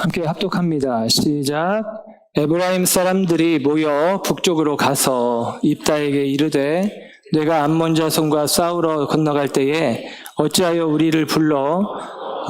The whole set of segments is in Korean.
함께 합독합니다. 시작. 에브라임 사람들이 모여 북쪽으로 가서 입다에게 이르되 내가 암몬 자손과 싸우러 건너갈 때에 어찌하여 우리를 불러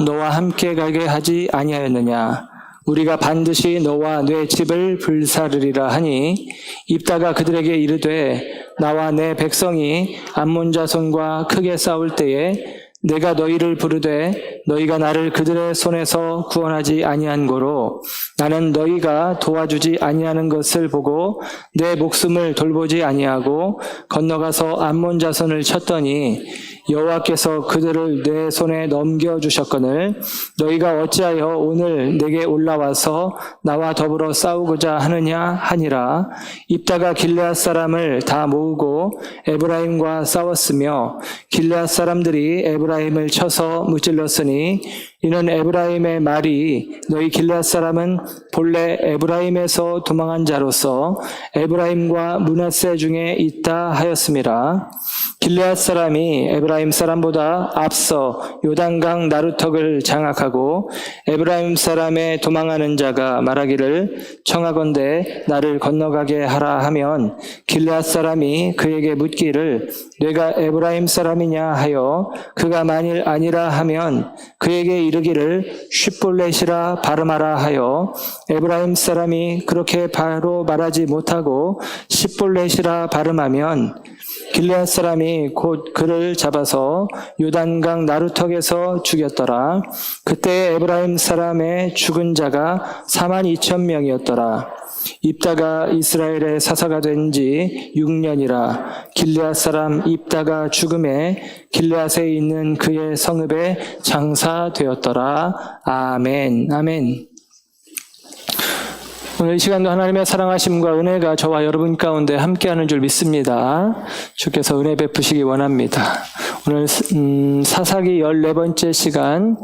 너와 함께 가게 하지 아니하였느냐. 우리가 반드시 너와 내 집을 불사르리라 하니 입다가 그들에게 이르되 나와 내 백성이 암몬 자손과 크게 싸울 때에 내가 너희를 부르되 너희가 나를 그들의 손에서 구원하지 아니한 고로 나는 너희가 도와주지 아니하는 것을 보고 내 목숨을 돌보지 아니하고 건너가서 암몬 자손을 쳤더니 여호와께서 그들을 내 손에 넘겨주셨거늘 너희가 어찌하여 오늘 내게 올라와서 나와 더불어 싸우고자 하느냐 하니라. 입다가 길르앗 사람을 다 모으고 에브라임과 싸웠으며 길르앗 사람들이 에브라임을 쳐서 무찔렀으니 이는 에브라임의 말이 너희 길르앗 사람은 본래 에브라임에서 도망한 자로서 에브라임과 므낫세 중에 있다 하였음이라. 길르앗 사람이 에브라임 사람보다 앞서 요단강 나루턱을 장악하고 에브라임 사람의 도망하는 자가 말하기를 청하건대 나를 건너가게 하라 하면 길르앗 사람이 그에게 묻기를 내가 에브라임 사람이냐 하여 그가 만일 아니라 하면 그에게 이르기를 쉿볼렛이라 발음하라 하여 에브라임 사람이 그렇게 바로 말하지 못하고 쉿볼렛이라 발음하면 길르앗 사람이 곧 그를 잡아서 요단강 나루턱에서 죽였더라. 그때 에브라임 사람의 죽은 자가 42,000명이었더라. 입다가 이스라엘의 사사가 된 지 6년이라. 길르앗 사람 입다가 죽음에 길르앗에 있는 그의 성읍에 장사되었더라. 아멘. 아멘. 오늘 이 시간도 하나님의 사랑하심과 은혜가 저와 여러분 가운데 함께하는 줄 믿습니다. 주께서 은혜 베푸시기 원합니다. 오늘 사사기 14번째 시간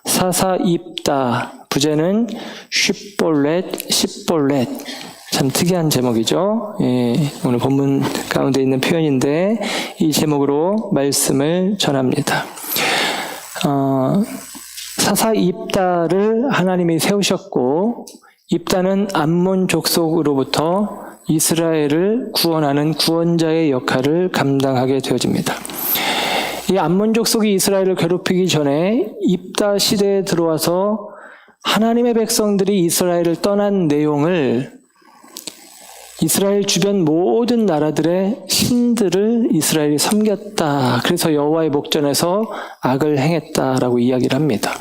사사 입다, 부제는 쉿볼렛. 참 특이한 제목이죠. 예, 오늘 본문 가운데 있는 표현인데 이 제목으로 말씀을 전합니다. 사사 입다를 하나님이 세우셨고 입다는 암몬 족속으로부터 이스라엘을 구원하는 구원자의 역할을 감당하게 되어집니다. 이 암몬 족속이 이스라엘을 괴롭히기 전에 입다 시대에 들어와서 하나님의 백성들이 이스라엘을 떠난 내용을 이스라엘 주변 모든 나라들의 신들을 이스라엘이 섬겼다. 그래서 여호와의 목전에서 악을 행했다라고 이야기를 합니다.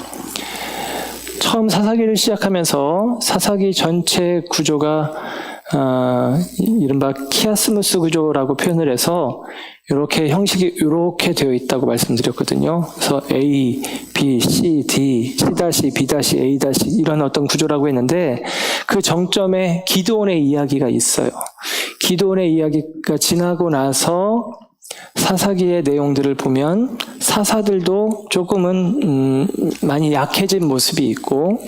처음 사사기를 시작하면서 사사기 전체 구조가 이른바 키아스무스 구조라고 표현을 해서 이렇게 형식이 이렇게 되어 있다고 말씀드렸거든요. 그래서 A, B, C, D, C-, B-, A- 이런 어떤 구조라고 했는데 그 정점에 기드온의 이야기가 있어요. 기드온의 이야기가 지나고 나서 사사기의 내용들을 보면 사사들도 조금은 많이 약해진 모습이 있고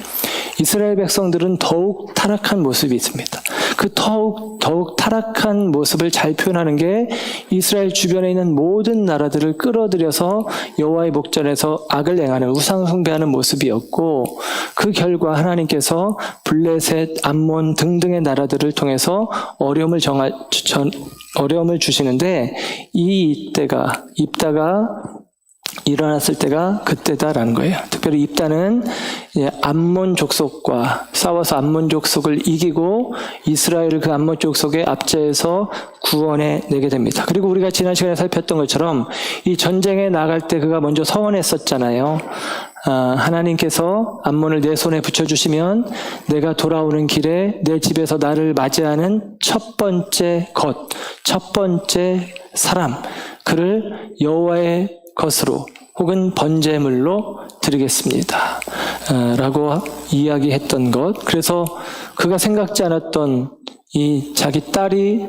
이스라엘 백성들은 더욱 타락한 모습이 있습니다. 그 더욱 타락한 모습을 잘 표현하는 게 이스라엘 주변에 있는 모든 나라들을 끌어들여서 여호와의 목전에서 악을 행하는 우상 숭배하는 모습이었고 그 결과 하나님께서 블레셋, 암몬 등등의 나라들을 통해서 어려움을 주시는데 입다가 일어났을 때가 그때다라는 거예요. 특별히 입다는 암몬 족속과 싸워서 암몬 족속을 이기고 이스라엘을 그 암몬 족속의 압제에서 구원해 내게 됩니다. 그리고 우리가 지난 시간에 살폈던 것처럼 이 전쟁에 나갈 때 그가 먼저 서원했었잖아요. 하나님께서 암몬을 내 손에 붙여주시면 내가 돌아오는 길에 내 집에서 나를 맞이하는 첫 번째 사람, 그를 여호와의 것으로 혹은 번제물로 드리겠습니다. 라고 이야기했던 것. 그래서 그가 생각지 않았던 이 자기 딸이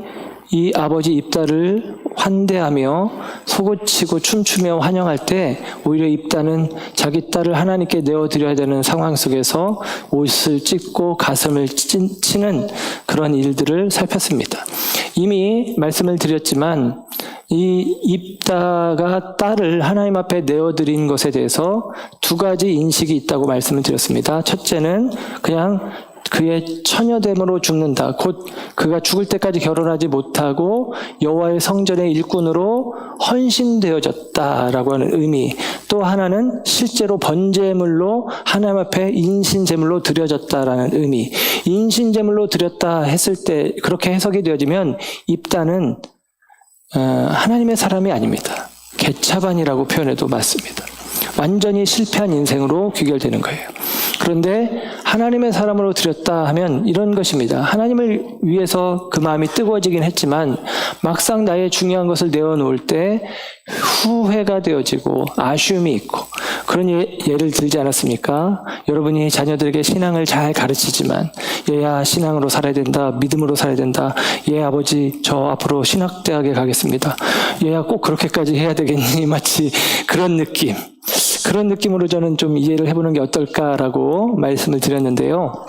이 아버지 입다를 환대하며 소고치고 춤추며 환영할 때 오히려 입다는 자기 딸을 하나님께 내어드려야 되는 상황 속에서 옷을 찢고 가슴을 치는 그런 일들을 살폈습니다. 이미 말씀을 드렸지만 이 입다가 딸을 하나님 앞에 내어드린 것에 대해서 두 가지 인식이 있다고 말씀을 드렸습니다. 첫째는 그냥 그의 처녀됨으로 죽는다. 곧 그가 죽을 때까지 결혼하지 못하고 여호와의 성전의 일꾼으로 헌신되어졌다라고 하는 의미. 또 하나는 실제로 번제물로 하나님 앞에 인신제물로 드려졌다라는 의미. 인신제물로 드렸다 했을 때 그렇게 해석이 되어지면 입다는 하나님의 사람이 아닙니다. 개차반이라고 표현해도 맞습니다. 완전히 실패한 인생으로 귀결되는 거예요. 그런데 하나님의 사람으로 드렸다 하면 이런 것입니다. 하나님을 위해서 그 마음이 뜨거워지긴 했지만 막상 나의 중요한 것을 내어놓을 때 후회가 되어지고 아쉬움이 있고 그런 예를 들지 않았습니까? 여러분이 자녀들에게 신앙을 잘 가르치지만 얘야 신앙으로 살아야 된다. 믿음으로 살아야 된다. 얘 아버지 저 앞으로 신학대학에 가겠습니다. 얘야 꼭 그렇게까지 해야 되겠니? 마치 그런 느낌. 그런 느낌으로 저는 좀 이해를 해보는 게 어떨까라고 말씀을 드렸는데요.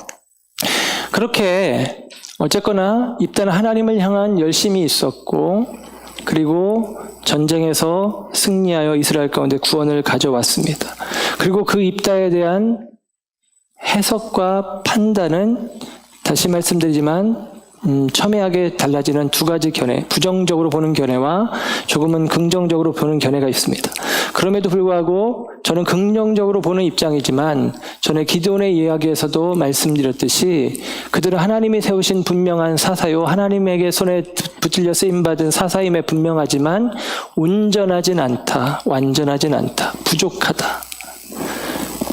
그렇게 어쨌거나 입다는 하나님을 향한 열심이 있었고 그리고 전쟁에서 승리하여 이스라엘 가운데 구원을 가져왔습니다. 그리고 그 입다에 대한 해석과 판단은 다시 말씀드리지만 첨예하게 달라지는 두 가지 견해, 부정적으로 보는 견해와 조금은 긍정적으로 보는 견해가 있습니다. 그럼에도 불구하고 저는 긍정적으로 보는 입장이지만 전에 기드온의 이야기에서도 말씀드렸듯이 그들은 하나님이 세우신 분명한 사사요 하나님에게 손에 붙들려 쓰임받은 사사임에 분명하지만 온전하진 않다, 완전하진 않다, 부족하다,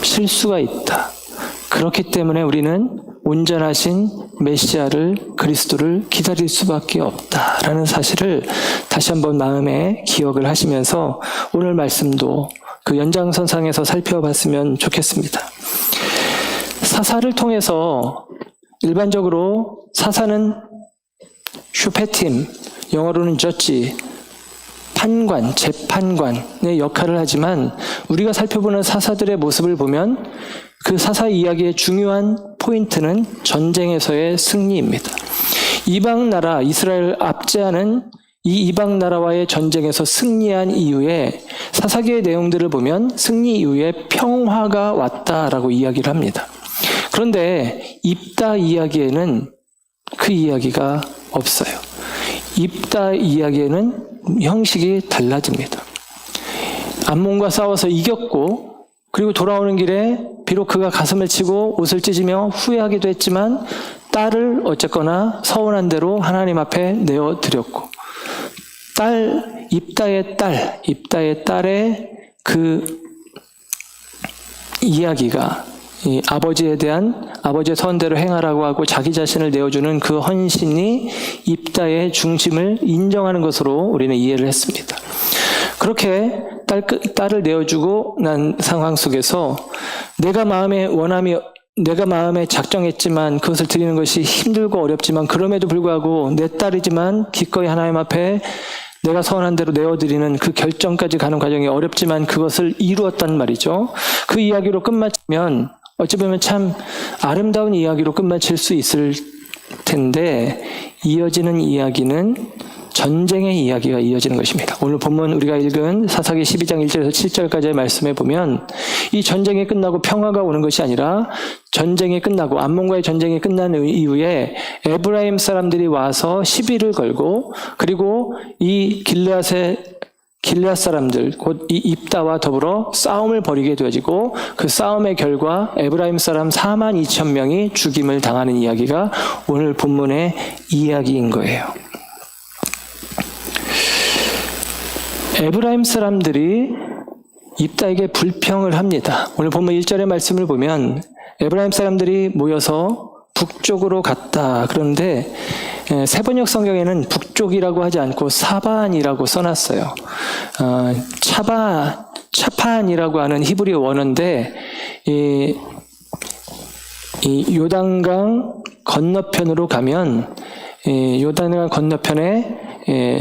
실수가 있다. 그렇기 때문에 우리는 온전하신 메시아를 그리스도를 기다릴 수밖에 없다라는 사실을 다시 한번 마음에 기억을 하시면서 오늘 말씀도 그 연장선상에서 살펴봤으면 좋겠습니다. 사사를 통해서 일반적으로 사사는 슈페팀, 영어로는 저지, 판관, 재판관의 역할을 하지만 우리가 살펴보는 사사들의 모습을 보면 그 사사 이야기의 중요한 포인트는 전쟁에서의 승리입니다. 이방 나라, 이스라엘을 압제하는 이 이방 나라와의 전쟁에서 승리한 이후에 사사기의 내용들을 보면 승리 이후에 평화가 왔다라고 이야기를 합니다. 그런데 입다 이야기에는 그 이야기가 없어요. 입다 이야기에는 형식이 달라집니다. 암몬과 싸워서 이겼고 그리고 돌아오는 길에 비록 그가 가슴을 치고 옷을 찢으며 후회하기도 했지만 딸을 어쨌거나 서운한 대로 하나님 앞에 내어드렸고 입다의 딸의 그 이야기가 이 아버지에 대한 아버지의 선대로 행하라고 하고 자기 자신을 내어주는 그 헌신이 입다의 중심을 인정하는 것으로 우리는 이해를 했습니다. 그렇게 딸을 내어주고 난 상황 속에서 내가 마음에 작정했지만 그것을 드리는 것이 힘들고 어렵지만 그럼에도 불구하고 내 딸이지만 기꺼이 하나님 앞에 내가 서원한 대로 내어드리는 그 결정까지 가는 과정이 어렵지만 그것을 이루었단 말이죠. 그 이야기로 끝마치면 어찌 보면 참 아름다운 이야기로 끝마칠 수 있을 텐데 이어지는 이야기는 전쟁의 이야기가 이어지는 것입니다. 오늘 본문 우리가 읽은 사사기 12장 1절에서 7절까지의 말씀에 보면 이 전쟁이 끝나고 평화가 오는 것이 아니라 전쟁이 끝나고 암몬과의 전쟁이 끝난 이후에 에브라임 사람들이 와서 시비를 걸고 그리고 이 길앗 사람들 곧 이 입다와 더불어 싸움을 벌이게 되어지고 그 싸움의 결과 에브라임 사람 4만 2천 명이 죽임을 당하는 이야기가 오늘 본문의 이야기인 거예요. 에브라임 사람들이 입다에게 불평을 합니다. 오늘 본문 1절의 말씀을 보면 에브라임 사람들이 모여서 북쪽으로 갔다. 그런데 세번역 성경에는 북쪽이라고 하지 않고 사반이라고 써놨어요. 차판이라고 하는 히브리 원어인데 이 요단강 건너편으로 가면 요단강 건너편에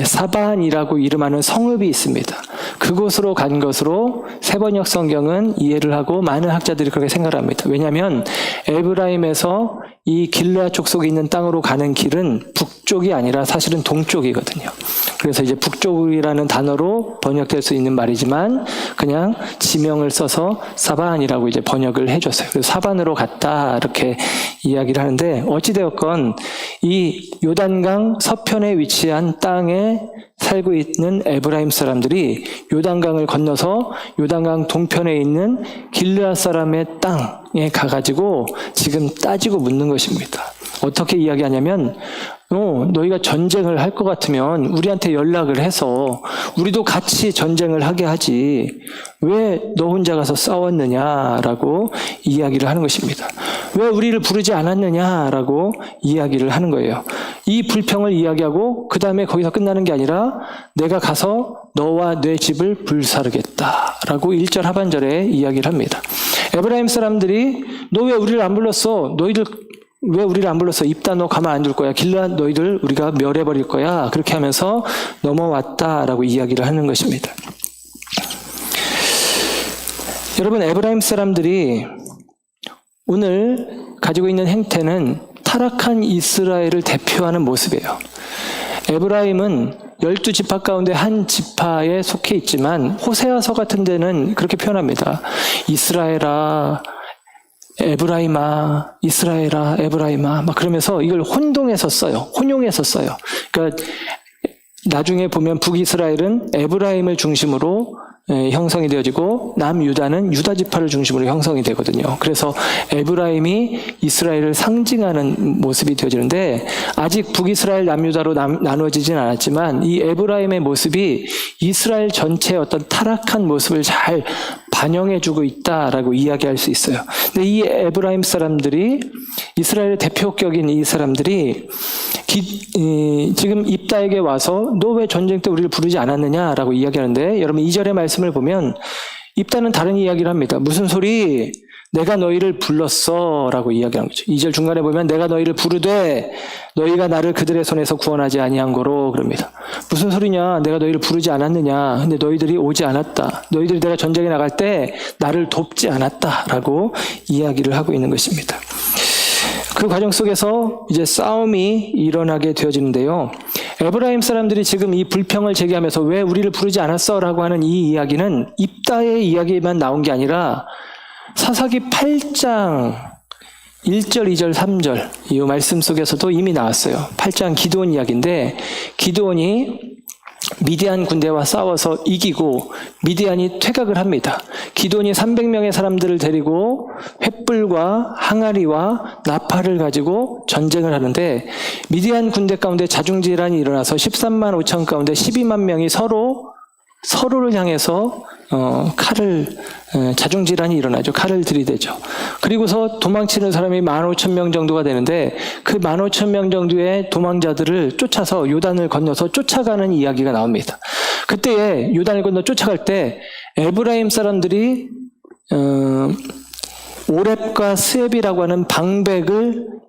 사반이라고 이름하는 성읍이 있습니다. 그곳으로 간 것으로 세번역 성경은 이해를 하고 많은 학자들이 그렇게 생각을 합니다. 왜냐하면 에브라임에서 이 길르앗 족속에 있는 땅으로 가는 길은 북쪽이 아니라 사실은 동쪽이거든요. 그래서 이제 북쪽이라는 단어로 번역될 수 있는 말이지만 그냥 지명을 써서 사반이라고 이제 번역을 해줬어요. 그래서 사반으로 갔다 이렇게 이야기를 하는데 어찌되었건 이 요단강 서편에 위치한 땅에 살고 있는 에브라임 사람들이 요단강을 건너서 요단강 동편에 있는 길르앗 사람의 땅에 가가지고 지금 따지고 묻는 것입니다. 어떻게 이야기하냐면 너희가 전쟁을 할 것 같으면 우리한테 연락을 해서 우리도 같이 전쟁을 하게 하지 왜 너 혼자 가서 싸웠느냐라고 이야기를 하는 것입니다. 왜 우리를 부르지 않았느냐라고 이야기를 하는 거예요. 이 불평을 이야기하고 그 다음에 거기서 끝나는 게 아니라 내가 가서 너와 내 집을 불사르겠다라고 1절 하반절에 이야기를 합니다. 에브라임 사람들이 너 왜 우리를 안 불렀어? 너희들 왜 우리를 안 불렀어? 입다 너 가만 안 둘 거야. 길르앗 너희들 우리가 멸해버릴 거야. 그렇게 하면서 넘어왔다라고 이야기를 하는 것입니다. 여러분, 에브라임 사람들이 오늘 가지고 있는 행태는 타락한 이스라엘을 대표하는 모습이에요. 에브라임은 12지파 가운데 한 지파에 속해 있지만 호세아서 같은 데는 그렇게 표현합니다. 이스라엘아 에브라임아, 이스라엘아, 에브라임아, 막 그러면서 이걸 혼동해서 써요. 혼용해서 써요. 그러니까 나중에 보면 북이스라엘은 에브라임을 중심으로 형성이 되어지고 남유다는 유다 지파를 중심으로 형성이 되거든요. 그래서 에브라임이 이스라엘을 상징하는 모습이 되어지는데 아직 북이스라엘 남유다로 나누어지진 않았지만 이 에브라임의 모습이 이스라엘 전체의 어떤 타락한 모습을 잘 반영해주고 있다라고 이야기할 수 있어요. 근데 이 에브라임 사람들이 이스라엘의 대표격인 이 사람들이 지금 입다에게 와서 너 왜 전쟁 때 우리를 부르지 않았느냐라고 이야기하는데 여러분 2절의 말씀을 보면 입다는 다른 이야기를 합니다. 무슨 소리? 내가 너희를 불렀어 라고 이야기하는 거죠. 2절 중간에 보면 내가 너희를 부르되 너희가 나를 그들의 손에서 구원하지 아니한 거로 그럽니다. 무슨 소리냐? 내가 너희를 부르지 않았느냐? 근데 너희들이 오지 않았다. 너희들이 내가 전쟁에 나갈 때 나를 돕지 않았다 라고 이야기를 하고 있는 것입니다. 그 과정 속에서 이제 싸움이 일어나게 되어지는데요. 에브라임 사람들이 지금 이 불평을 제기하면서 왜 우리를 부르지 않았어? 라고 하는 이 이야기는 입다의 이야기만 나온 게 아니라 사사기 8장 1절, 2절, 3절 이 말씀 속에서도 이미 나왔어요. 8장 기드온 이야기인데 기드온이 미디안 군대와 싸워서 이기고 미디안이 퇴각을 합니다. 기드온이 300명의 사람들을 데리고 횃불과 항아리와 나팔을 가지고 전쟁을 하는데 미디안 군대 가운데 자중질환이 일어나서 13만 5천 가운데 12만 명이 서로를 향해서 자중질환이 일어나죠. 칼을 들이대죠. 그리고서 도망치는 사람이 15,000명 정도가 되는데 그 15,000명 정도의 도망자들을 쫓아서 요단을 건너서 쫓아가는 이야기가 나옵니다. 그때에 요단을 건너 쫓아갈 때 에브라임 사람들이 오렙과 스앱이라고 하는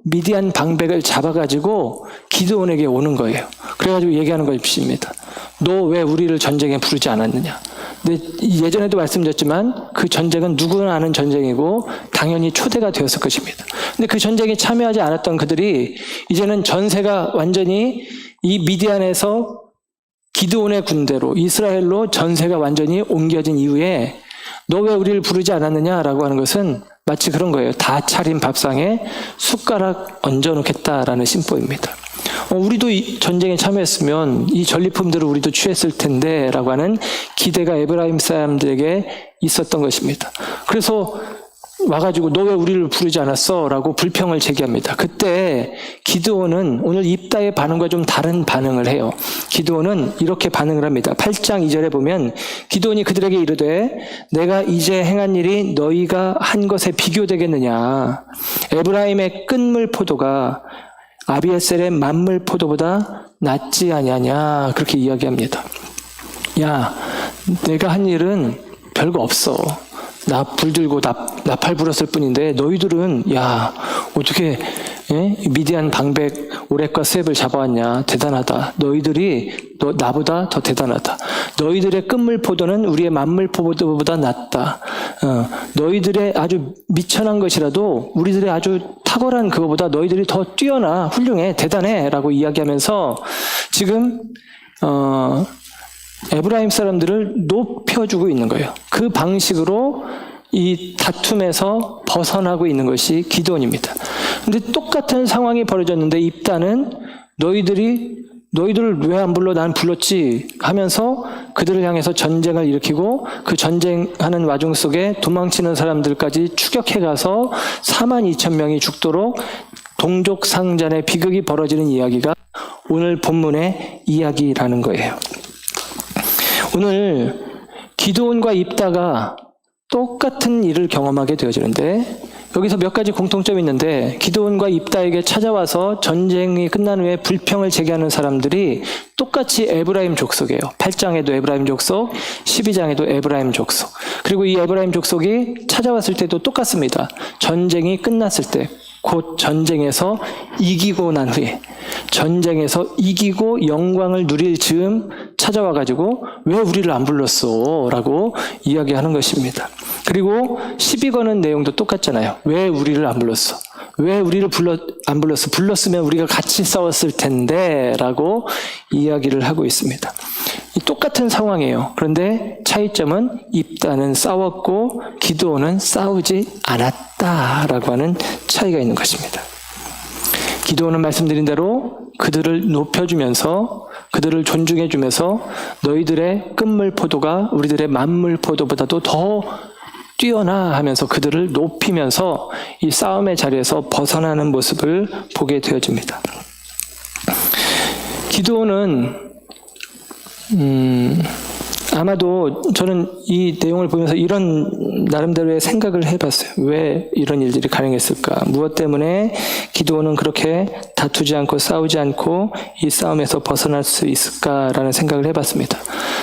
미디안 방백을 잡아가지고 기드온에게 오는 거예요. 그래가지고 얘기하는 것입니다. 너 왜 우리를 전쟁에 부르지 않았느냐? 근데 예전에도 말씀드렸지만 그 전쟁은 누구나 아는 전쟁이고 당연히 초대가 되었을 것입니다. 근데 그 전쟁에 참여하지 않았던 그들이 이제는 전세가 완전히 이 미디안에서 기드온의 군대로 이스라엘로 전세가 완전히 옮겨진 이후에 너 왜 우리를 부르지 않았느냐라고 하는 것은 마치 그런 거예요. 다 차린 밥상에 숟가락 얹어놓겠다라는 심보입니다. 우리도 이 전쟁에 참여했으면 이 전리품들을 우리도 취했을 텐데 라고 하는 기대가 에브라임 사람들에게 있었던 것입니다. 그래서 와가지고 너 왜 우리를 부르지 않았어? 라고 불평을 제기합니다. 그때 기드온은 오늘 입다의 반응과 좀 다른 반응을 해요. 기드온은 이렇게 반응을 합니다. 8장 2절에 보면 기드온이 그들에게 이르되 내가 이제 행한 일이 너희가 한 것에 비교되겠느냐? 에브라임의 끈물 포도가 아비에셀의 만물 포도보다 낫지 아니하냐? 그렇게 이야기합니다. 야, 내가 한 일은 별거 없어. 나 불 들고 나팔 불었을 뿐인데 너희들은 어떻게 미디안 방백 오렉과 스웹을 잡아왔냐. 대단하다. 너희들이 나보다 더 대단하다. 너희들의 끝물포도는 우리의 만물포도보다 낫다. 너희들의 아주 미천한 것이라도 우리들의 아주 탁월한 그거보다 너희들이 더 뛰어나, 훌륭해, 대단해 라고 이야기하면서 지금 에브라임 사람들을 높여주고 있는 거예요. 그 방식으로 이 다툼에서 벗어나고 있는 것이 기드온입니다. 근데 똑같은 상황이 벌어졌는데 입다는 너희들을 왜 안 불러? 난 불렀지 하면서 그들을 향해서 전쟁을 일으키고 그 전쟁하는 와중 속에 도망치는 사람들까지 추격해 가서 42,000명이 죽도록 동족상잔의 비극이 벌어지는 이야기가 오늘 본문의 이야기라는 거예요. 오늘 기드온과 입다가 똑같은 일을 경험하게 되어지는데 여기서 몇 가지 공통점이 있는데 기드온과 입다에게 찾아와서 전쟁이 끝난 후에 불평을 제기하는 사람들이 똑같이 에브라임 족속이에요. 8장에도 에브라임 족속, 12장에도 에브라임 족속. 그리고 이 에브라임 족속이 찾아왔을 때도 똑같습니다. 전쟁이 끝났을 때, 곧 전쟁에서 이기고 난 후에, 전쟁에서 이기고 영광을 누릴 즈음 찾아와가지고 왜 우리를 안 불렀어? 라고 이야기하는 것입니다. 그리고 12권은 내용도 똑같잖아요. 왜 우리를 안 불렀어? 왜 우리를 안 불렀어? 불렀으면 우리가 같이 싸웠을 텐데 라고 이야기를 하고 있습니다. 똑같은 상황이에요. 그런데 차이점은 입다는 싸웠고 기드온은 싸우지 않았다라고 하는 차이가 있는 것입니다. 기드온은 말씀드린 대로 그들을 높여주면서 그들을 존중해주면서 너희들의 끝물포도가 우리들의 만물포도보다도 더 뛰어나 하면서 그들을 높이면서 이 싸움의 자리에서 벗어나는 모습을 보게 되어집니다. 기드온은 아마도 저는 이 내용을 보면서 이런 나름대로의 생각을 해봤어요. 왜 이런 일들이 가능했을까? 무엇 때문에 기드온은 그렇게 다투지 않고 싸우지 않고 이 싸움에서 벗어날 수 있을까라는 생각을 해봤습니다.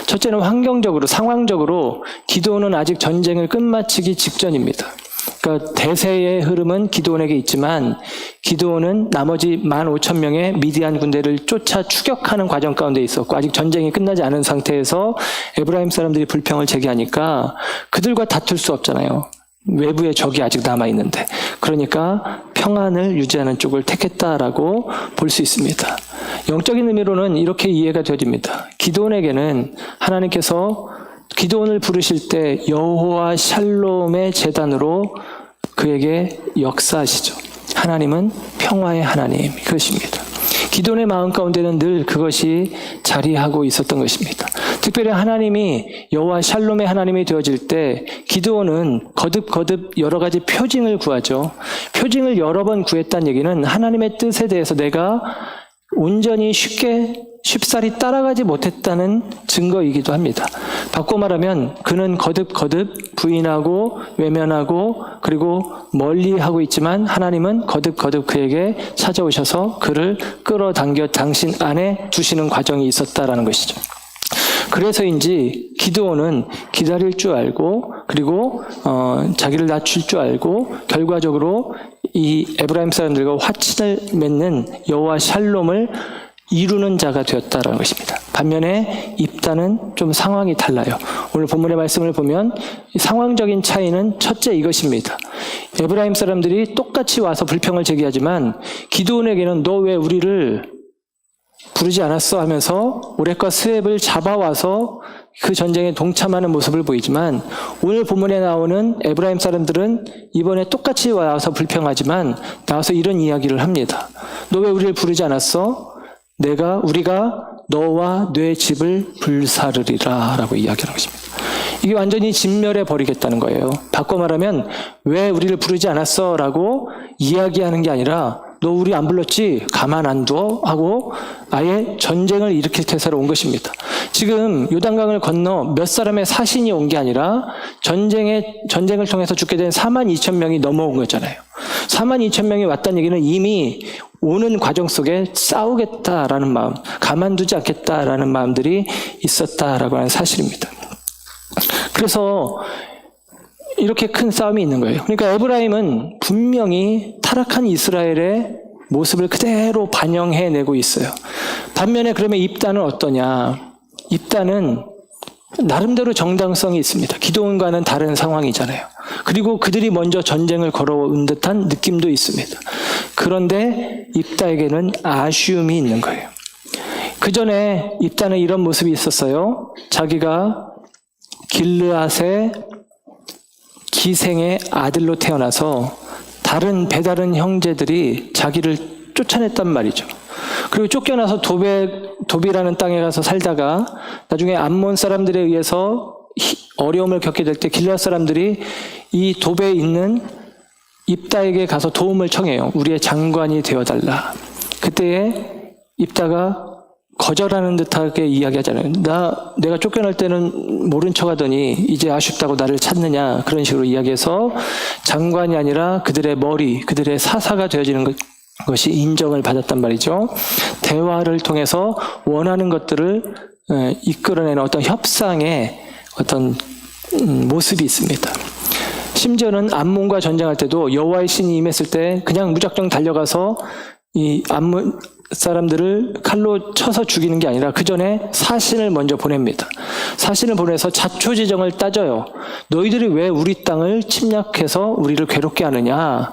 첫째는 환경적으로, 상황적으로 기드온은 아직 전쟁을 끝마치기 직전입니다. 그러니까 대세의 흐름은 기드온에게 있지만 기드온은 나머지 15,000명의 미디안 군대를 쫓아 추격하는 과정 가운데 있었고 아직 전쟁이 끝나지 않은 상태에서 에브라임 사람들이 불평을 제기하니까 그들과 다툴 수 없잖아요. 외부의 적이 아직 남아있는데. 그러니까 평안을 유지하는 쪽을 택했다라고 볼 수 있습니다. 영적인 의미로는 이렇게 이해가 되어집니다. 기드온에게는 하나님께서 기드온을 부르실 때 여호와 샬롬의 제단으로 그에게 역사하시죠. 하나님은 평화의 하나님, 그것입니다. 기드온의 마음 가운데는 늘 그것이 자리하고 있었던 것입니다. 특별히 하나님이 여호와 샬롬의 하나님이 되어질 때 기드온은 거듭 여러 가지 표징을 구하죠. 표징을 여러 번 구했다는 얘기는 하나님의 뜻에 대해서 내가 온전히 쉽사리 따라가지 못했다는 증거이기도 합니다. 바꿔 말하면 그는 거듭 부인하고 외면하고 그리고 멀리하고 있지만 하나님은 거듭 그에게 찾아오셔서 그를 끌어당겨 당신 안에 두시는 과정이 있었다라는 것이죠. 그래서인지 기드온은 기다릴 줄 알고 그리고 자기를 낮출 줄 알고 결과적으로 이 에브라임 사람들과 화친을 맺는 여호와 샬롬을 이루는 자가 되었다라는 것입니다. 반면에 입다는 좀 상황이 달라요. 오늘 본문의 말씀을 보면 상황적인 차이는 첫째 이것입니다. 에브라임 사람들이 똑같이 와서 불평을 제기하지만 기드온에게는 너 왜 우리를 부르지 않았어 하면서 오렉과 스웹을 잡아와서 그 전쟁에 동참하는 모습을 보이지만 오늘 본문에 나오는 에브라임 사람들은 이번에 똑같이 와서 불평하지만 나와서 이런 이야기를 합니다. 너 왜 우리를 부르지 않았어? 우리가 너와 네 집을 불사르리라 라고 이야기하는 것입니다. 이게 완전히 진멸해 버리겠다는 거예요. 바꿔 말하면 왜 우리를 부르지 않았어? 라고 이야기하는 게 아니라 너 우리 안 불렀지? 가만 안 둬? 하고 아예 전쟁을 일으킬 태세로 온 것입니다. 지금 요단강을 건너 몇 사람의 사신이 온 게 아니라 전쟁을 통해서 죽게 된 42,000명이 넘어온 거잖아요. 42,000명이 왔다는 얘기는 이미 오는 과정 속에 싸우겠다라는 마음, 가만두지 않겠다라는 마음들이 있었다라고 하는 사실입니다. 그래서 이렇게 큰 싸움이 있는 거예요. 그러니까 에브라임은 분명히 타락한 이스라엘의 모습을 그대로 반영해내고 있어요. 반면에 그러면 입단은 어떠냐? 입단은 나름대로 정당성이 있습니다. 기도원과는 다른 상황이잖아요. 그리고 그들이 먼저 전쟁을 걸어온 듯한 느낌도 있습니다. 그런데 입다에게는 아쉬움이 있는 거예요. 그 전에 입다는 이런 모습이 있었어요. 자기가 길르앗의 기생의 아들로 태어나서 배다른 형제들이 자기를 쫓아냈단 말이죠. 그리고 쫓겨나서 도비라는 땅에 가서 살다가 나중에 암몬 사람들에 의해서 어려움을 겪게 될 때 길르앗 사람들이 이 도배에 있는 입다에게 가서 도움을 청해요. 우리의 장관이 되어달라. 그때에 입다가 거절하는 듯하게 이야기하잖아요. 내가 쫓겨날 때는 모른 척하더니 이제 아쉽다고 나를 찾느냐, 그런 식으로 이야기해서 장관이 아니라 그들의 머리, 그들의 사사가 되어지는 것이 인정을 받았단 말이죠. 대화를 통해서 원하는 것들을 이끌어내는 어떤 협상의 어떤 모습이 있습니다. 심지어는 암몬과 전쟁할 때도 여호와의 신이 임했을 때 그냥 무작정 달려가서 이 암몬 사람들을 칼로 쳐서 죽이는 게 아니라 그 전에 사신을 먼저 보냅니다. 사신을 보내서 자초지정을 따져요. 너희들이 왜 우리 땅을 침략해서 우리를 괴롭게 하느냐.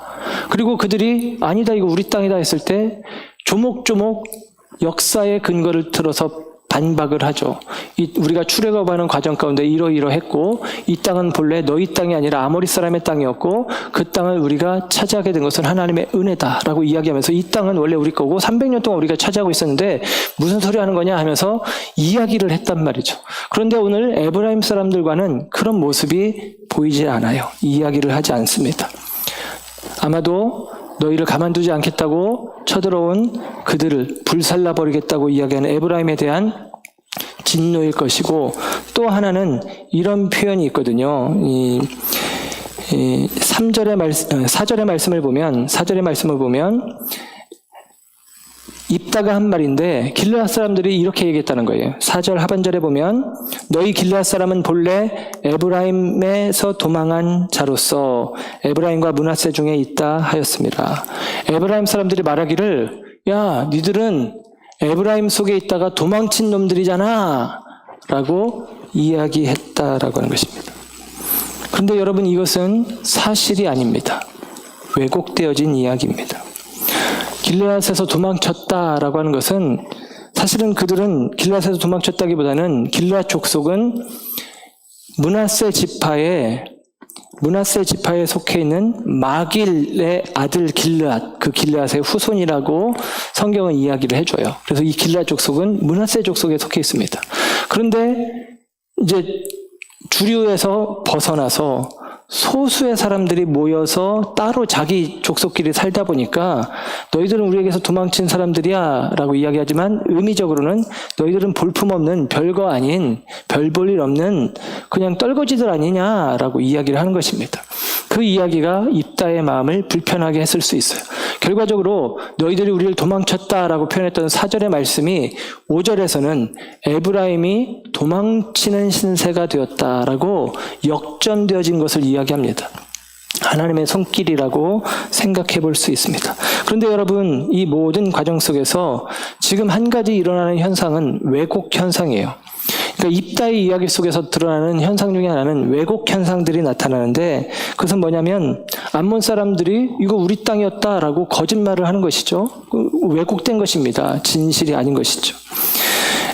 그리고 그들이 아니다, 이거 우리 땅이다 했을 때 조목조목 역사의 근거를 틀어서 반박을 하죠. 우리가 출애굽하는 과정 가운데 이러이러했고 이 땅은 본래 너희 땅이 아니라 아모리 사람의 땅이었고 그 땅을 우리가 차지하게 된 것은 하나님의 은혜다라고 이야기하면서 이 땅은 원래 우리 거고 300년 동안 우리가 차지하고 있었는데 무슨 소리 하는 거냐 하면서 이야기를 했단 말이죠. 그런데 오늘 에브라임 사람들과는 그런 모습이 보이지 않아요. 이야기를 하지 않습니다. 아마도 너희를 가만두지 않겠다고 쳐들어온 그들을 불살라버리겠다고 이야기하는 에브라임에 대한 진노일 것이고, 또 하나는 이런 표현이 있거든요. 4절의 말씀을 보면 입다가 한 말인데 길르앗 사람들이 이렇게 얘기했다는 거예요. 4절 하반절에 보면 너희 길르앗 사람은 본래 에브라임에서 도망한 자로서 에브라임과 므낫세 중에 있다 하였습니다. 에브라임 사람들이 말하기를 야, 니들은 에브라임 속에 있다가 도망친 놈들이잖아 라고 이야기했다라고 하는 것입니다. 그런데 여러분, 이것은 사실이 아닙니다. 왜곡되어진 이야기입니다. 길르앗에서 도망쳤다라고 하는 것은 사실은 그들은 길르앗에서 도망쳤다기보다는 길르앗 족속은 므낫세 지파에 속해 있는 마길의 아들 길르앗, 그 길르앗의 후손이라고 성경은 이야기를 해줘요. 그래서 이 길르앗 족속은 므낫세 족속에 속해 있습니다. 그런데 이제 주류에서 벗어나서 소수의 사람들이 모여서 따로 자기 족속끼리 살다 보니까 너희들은 우리에게서 도망친 사람들이야 라고 이야기하지만 의미적으로는 너희들은 볼품없는 별거 아닌 별 볼 일 없는 그냥 떨거지들 아니냐라고 이야기를 하는 것입니다. 그 이야기가 입다의 마음을 불편하게 했을 수 있어요. 결과적으로 너희들이 우리를 도망쳤다라고 표현했던 4절의 말씀이 5절에서는 에브라임이 도망치는 신세가 되었다라고 역전되어진 것을 이야기합니다. 하나님의 손길이라고 생각해 볼 수 있습니다. 그런데 여러분, 이 모든 과정 속에서 지금 한 가지 일어나는 현상은 왜곡 현상이에요. 그러니까 입다의 이야기 속에서 드러나는 현상 중에 하나는 왜곡 현상들이 나타나는데, 그것은 뭐냐면 암몬 사람들이 이거 우리 땅이었다라고 거짓말을 하는 것이죠. 왜곡된 것입니다. 진실이 아닌 것이죠.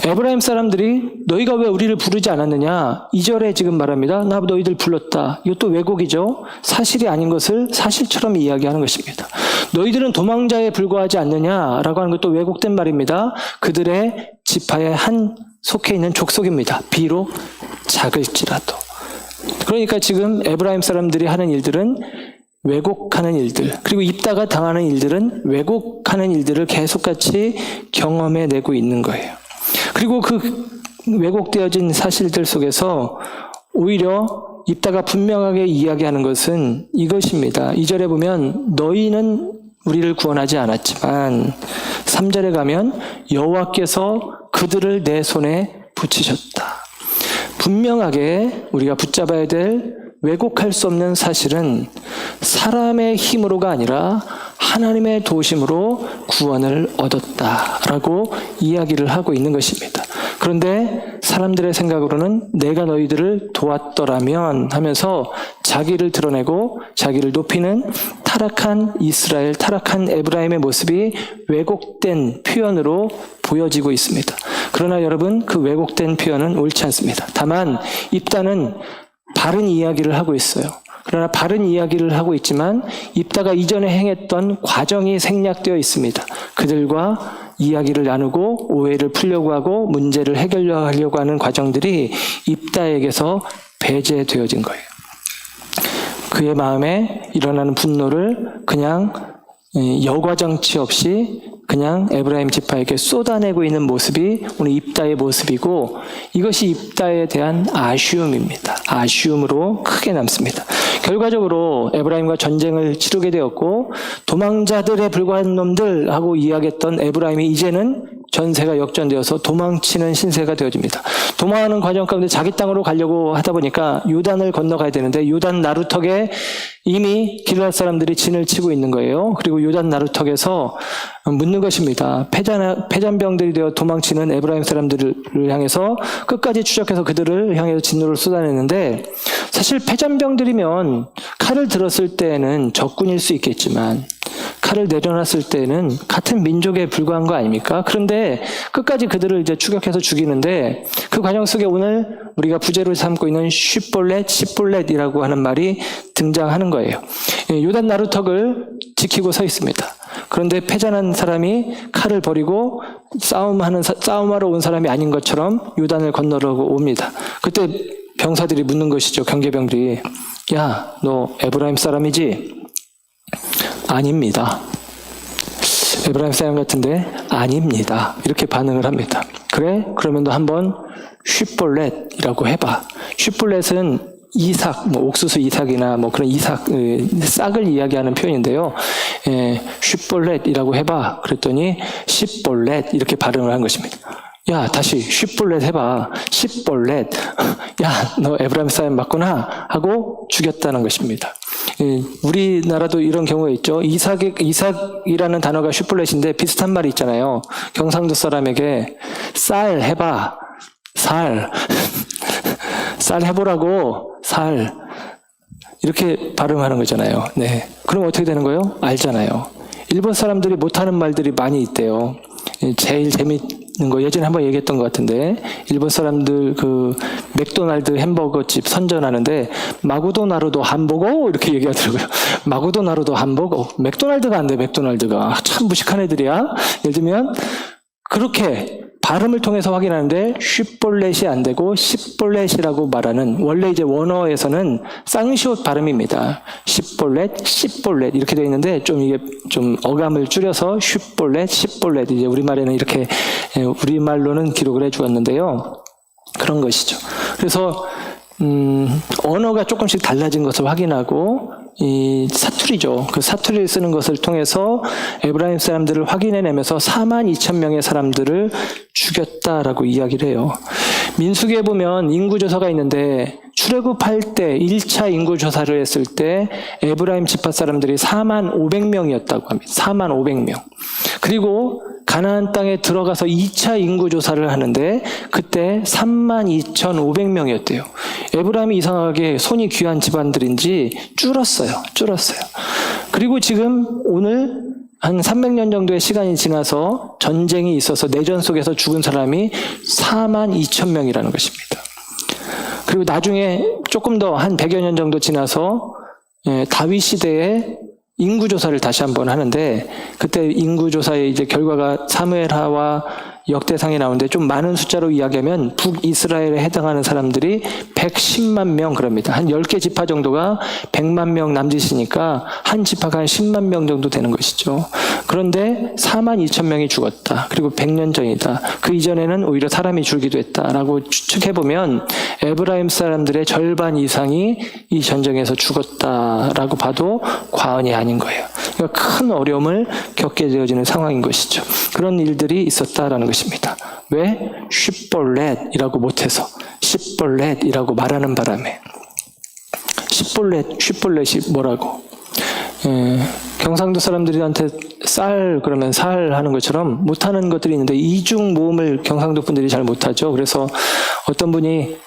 에브라임 사람들이 너희가 왜 우리를 부르지 않았느냐, 2절에 지금 말합니다. 나 너희들 불렀다. 이것도 왜곡이죠. 사실이 아닌 것을 사실처럼 이야기하는 것입니다. 너희들은 도망자에 불과하지 않느냐라고 하는 것도 왜곡된 말입니다. 그들의 지파의 한 속해 있는 족속입니다. 비록 작을지라도. 그러니까 지금 에브라임 사람들이 하는 일들은 왜곡하는 일들, 그리고 입다가 당하는 일들은 왜곡하는 일들을 계속같이 경험해내고 있는 거예요. 그리고 그 왜곡되어진 사실들 속에서 오히려 입다가 분명하게 이야기하는 것은 이것입니다. 2절에 보면 너희는 우리를 구원하지 않았지만 3절에 가면 여호와께서 그들을 내 손에 붙이셨다. 분명하게 우리가 붙잡아야 될 왜곡할 수 없는 사실은 사람의 힘으로가 아니라 하나님의 도우심으로 구원을 얻었다라고 이야기를 하고 있는 것입니다. 그런데 사람들의 생각으로는 내가 너희들을 도왔더라면 하면서 자기를 드러내고 자기를 높이는 타락한 이스라엘, 타락한 에브라임의 모습이 왜곡된 표현으로 보여지고 있습니다. 그러나 여러분, 그 왜곡된 표현은 옳지 않습니다. 다만 입다는 바른 이야기를 하고 있어요. 그러나 바른 이야기를 하고 있지만 입다가 이전에 행했던 과정이 생략되어 있습니다. 그들과 이야기를 나누고 오해를 풀려고 하고 문제를 해결하려고 하는 과정들이 입다에게서 배제되어진 거예요. 그의 마음에 일어나는 분노를 그냥 여과정치 없이 그냥 에브라임 지파에게 쏟아내고 있는 모습이 오늘 입다의 모습이고, 이것이 입다에 대한 아쉬움입니다. 아쉬움으로 크게 남습니다. 결과적으로 에브라임과 전쟁을 치르게 되었고 도망자들에 불과한 놈들 하고 이야기했던 에브라임이 이제는 전세가 역전되어서 도망치는 신세가 되어집니다. 도망하는 과정 가운데 자기 땅으로 가려고 하다 보니까 요단을 건너가야 되는데 요단 나루턱에 이미 길앗 사람들이 진을 치고 있는 거예요. 그리고 요단 나루턱에서 묻는 것입니다. 패잔병들이 되어 도망치는 에브라임 사람들을 향해서 끝까지 추적해서 그들을 향해서 진노를 쏟아내는데, 사실 패잔병들이면 칼을 들었을 때에는 적군일 수 있겠지만 칼을 내려놨을 때는 같은 민족에 불과한 거 아닙니까? 그런데 끝까지 그들을 이제 추격해서 죽이는데, 그 과정 속에 오늘 우리가 부제로 삼고 있는 시볼렛이라고 하는 말이 등장하는 거예요. 요단 나루턱을 지키고 서 있습니다. 그런데 패잔한 사람이 칼을 버리고 싸움하러 온 사람이 아닌 것처럼 요단을 건너려고 옵니다. 그때 병사들이 묻는 것이죠. 경계병들이, 야, 너 에브라임 사람이지? 아닙니다. 에브라임 사람 같은데? 아닙니다. 이렇게 반응을 합니다. 그래? 그러면 너 한번 쉿볼렛이라고 해봐. 쉿볼렛은 이삭, 옥수수 이삭이나 그런 이삭, 싹을 이야기하는 표현인데요. 쉿볼렛이라고 해봐. 그랬더니 십볼렛 이렇게 발음을 한 것입니다. 야, 다시 쉿볼렛 해봐. 십볼렛. 야, 너 에브라임 사람 맞구나 하고 죽였다는 것입니다. 우리나라도 이런 경우가 있죠. 이삭이라는 단어가 쉿볼렛인데 비슷한 말이 있잖아요. 경상도 사람에게 쌀 해봐. 살. 쌀 해보라고. 살. 이렇게 발음하는 거잖아요. 네. 그럼 어떻게 되는 거예요? 알잖아요. 일본 사람들이 못하는 말들이 많이 있대요. 제일 재밌는 거 예전에 한번 얘기했던 것 같은데, 일본 사람들 그 맥도날드 햄버거 집 선전하는데 마구도 나루도 함버거 이렇게 얘기하더라고요. 마구도 나루도 함버거. 맥도날드가 안 돼. 맥도날드가 참 무식한 애들이야. 예를 들면 그렇게 발음을 통해서 확인하는데 쉿볼렛이 안 되고 십볼렛이라고 말하는, 원래 이제 원어에서는 쌍시옷 발음입니다. 십볼렛, 십볼렛 이렇게 되어 있는데 이게 좀 어감을 줄여서 쉿볼렛, 십볼렛, 이제 우리말에는 이렇게 우리말로는 기록을 해 주었는데요. 그런 것이죠. 그래서 언어가 조금씩 달라진 것을 확인하고, 이 사투리죠. 그 사투리를 쓰는 것을 통해서 에브라임 사람들을 확인해내면서 42,000명의 사람들을 죽였다라고 이야기를 해요. 민수기에 보면 인구조사가 있는데 출애굽할 때 1차 인구조사를 했을 때 에브라임 지파 사람들이 45,000명이었다고 합니다. 45,000명. 그리고 가나안 땅에 들어가서 2차 인구조사를 하는데 그때 32,500명이었대요. 에브라임이 이상하게 손이 귀한 집안들인지 줄었어요. 그리고 지금 오늘 한 300년 정도의 시간이 지나서 전쟁이 있어서 내전 속에서 죽은 사람이 42,000명이라는 것입니다. 그리고 나중에 조금 더 한 100여 년 정도 지나서 다윗 시대에 인구조사를 다시 한번 하는데, 그때 인구조사의 이제 결과가 사무엘하와 역대상에 나오는데 좀 많은 숫자로 이야기하면 북이스라엘에 해당하는 사람들이 110만 명 그럽니다. 한 10개 지파 정도가 100만 명 남짓이니까 한 지파가 한 10만 명 정도 되는 것이죠. 그런데 42,000명이 죽었다. 그리고 100년 전이다. 그 이전에는 오히려 사람이 줄기도 했다라고 추측해보면 에브라임 사람들의 절반 이상이 이 전쟁에서 죽었다라고 봐도 과언이 아닌 거예요. 그러니까 큰 어려움을 겪게 되어지는 상황인 것이죠. 그런 일들이 있었다라는 것입니다. 왜? 쉿볼렛이라고 못해서 십볼렛이라고 말하는 바람에. 쉿볼렛이 뭐라고. 경상도 사람들한테 쌀 그러면 살 하는 것처럼 못하는 것들이 있는데 이중 모음을 경상도 분들이 잘 못하죠. 그래서 어떤 분이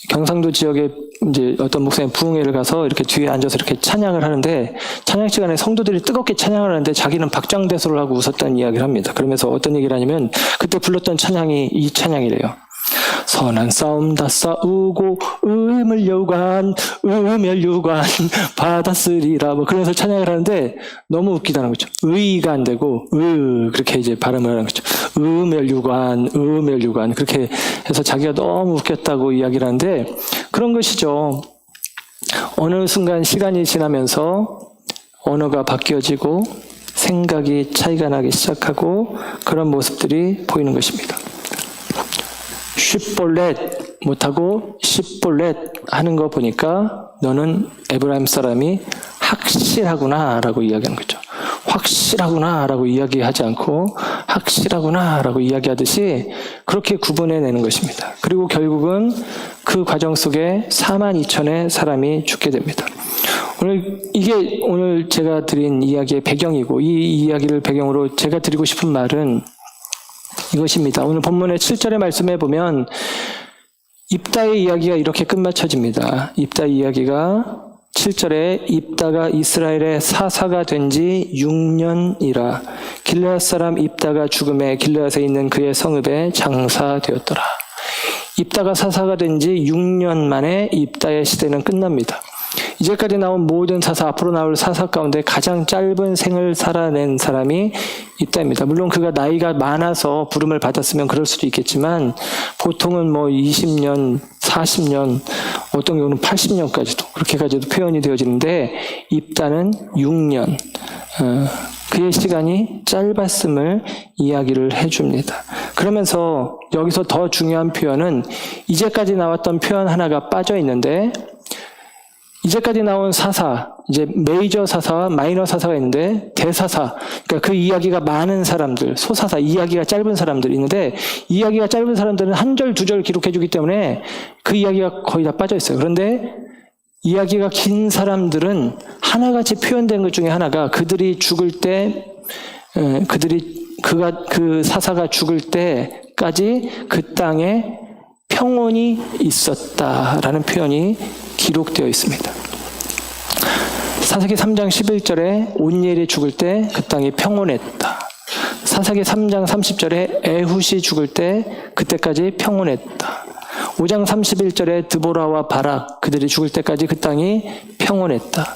경상도 지역에 이제 어떤 목사님 부흥회를 가서 이렇게 뒤에 앉아서 이렇게 찬양을 하는데 찬양 시간에 성도들이 뜨겁게 찬양을 하는데 자기는 박장대소를 하고 웃었다는 이야기를 합니다. 그러면서 어떤 얘기를 하냐면 그때 불렀던 찬양이 이 찬양이래요. 선한 싸움 다 싸우고 의멸유관 받았으리라 뭐 그래서 찬양을 하는데 너무 웃기다는 거죠. 의가 안 되고 그렇게 이제 발음을 하는 거죠. 의멸유관 그렇게 해서 자기가 너무 웃겼다고 이야기를 하는데 그런 것이죠. 어느 순간 시간이 지나면서 언어가 바뀌어지고 생각이 차이가 나기 시작하고 그런 모습들이 보이는 것입니다. 쉿볼렛 못하고 쉿볼렛 하는 거 보니까 너는 에브라임 사람이 확실하구나 라고 이야기하는 거죠. 확실하구나 라고 이야기하지 않고 확실하구나 라고 이야기하듯이 그렇게 구분해내는 것입니다. 그리고 결국은 그 과정 속에 42,000의 사람이 죽게 됩니다. 이게 오늘 제가 드린 이야기의 배경이고 이 이야기를 배경으로 제가 드리고 싶은 말은 이것입니다. 오늘 본문의 7절의 말씀에 보면 입다의 이야기가 이렇게 끝마쳐집니다. 입다 이야기가 7절에 입다가 이스라엘의 사사가 된 지 6년이라 길르앗 사람 입다가 죽음에 길르앗에 있는 그의 성읍에 장사되었더라. 입다가 사사가 된 지 6년 만에 입다의 시대는 끝납니다. 이제까지 나온 모든 사사, 앞으로 나올 사사 가운데 가장 짧은 생을 살아낸 사람이 입다입니다. 물론 그가 나이가 많아서 부름을 받았으면 그럴 수도 있겠지만 보통은 뭐 20년, 40년, 어떤 경우는 80년까지도 그렇게까지도 표현이 되어지는데 입다는 6년, 그의 시간이 짧았음을 이야기를 해줍니다. 그러면서 여기서 더 중요한 표현은 이제까지 나왔던 표현 하나가 빠져 있는데 이제까지 나온 사사, 이제 메이저 사사와 마이너 사사가 있는데 대사사, 그러니까 그 이야기가 많은 사람들, 소사사, 이야기가 짧은 사람들이 있는데 이야기가 짧은 사람들은 한 절, 두 절 기록해주기 때문에 그 이야기가 거의 다 빠져 있어요. 그런데 이야기가 긴 사람들은 하나같이 표현된 것 중에 하나가 그들이 죽을 때, 그 사사가 죽을 때까지 그 땅에 평온이 있었다라는 표현이 기록되어 있습니다. 사사기 3장 11절에 온니엘이 죽을 때 그 땅이 평온했다. 사사기 3장 30절에 에훗이 죽을 때 그때까지 평온했다. 5장 31절에 드보라와 바락 그들이 죽을 때까지 그 땅이 평온했다.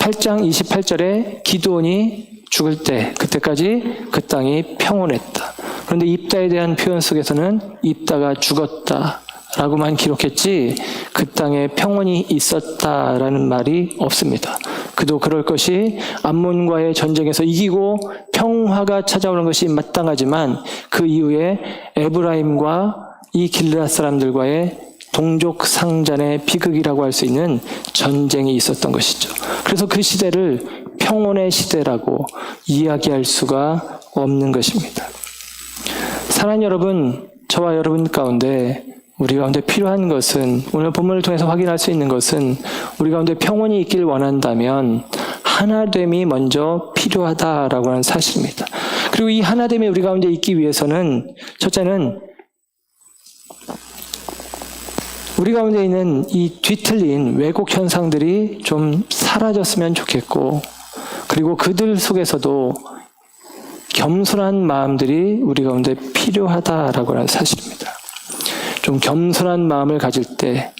8장 28절에 기드온이 죽을 때 그때까지 그 땅이 평온했다. 그런데 입다에 대한 표현 속에서는 입다가 죽었다 라고만 기록했지 그 땅에 평온이 있었다라는 말이 없습니다. 그도 그럴 것이 암몬과의 전쟁에서 이기고 평화가 찾아오는 것이 마땅하지만 그 이후에 에브라임과 이 길르앗 사람들과의 동족 상잔의 비극이라고 할 수 있는 전쟁이 있었던 것이죠. 그래서 그 시대를 평온의 시대라고 이야기할 수가 없는 것입니다. 사랑하는 여러분, 저와 여러분 가운데 우리 가운데 필요한 것은 오늘 본문을 통해서 확인할 수 있는 것은 우리 가운데 평온이 있길 원한다면 하나됨이 먼저 필요하다라고 하는 사실입니다. 그리고 이 하나됨이 우리 가운데 있기 위해서는 첫째는 우리 가운데 있는 이 뒤틀린 왜곡 현상들이 좀 사라졌으면 좋겠고 그리고 그들 속에서도 겸손한 마음들이 우리 가운데 필요하다라고 하는 사실입니다. 좀 겸손한 마음을 가질 때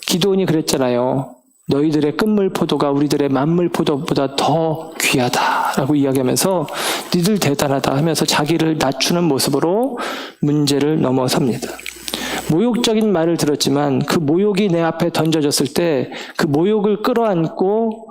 기드온이 그랬잖아요. 너희들의 끝물 포도가 우리들의 만물 포도보다 더 귀하다라고 이야기하면서 니들 대단하다 하면서 자기를 낮추는 모습으로 문제를 넘어섭니다. 모욕적인 말을 들었지만 그 모욕이 내 앞에 던져졌을 때 그 모욕을 끌어안고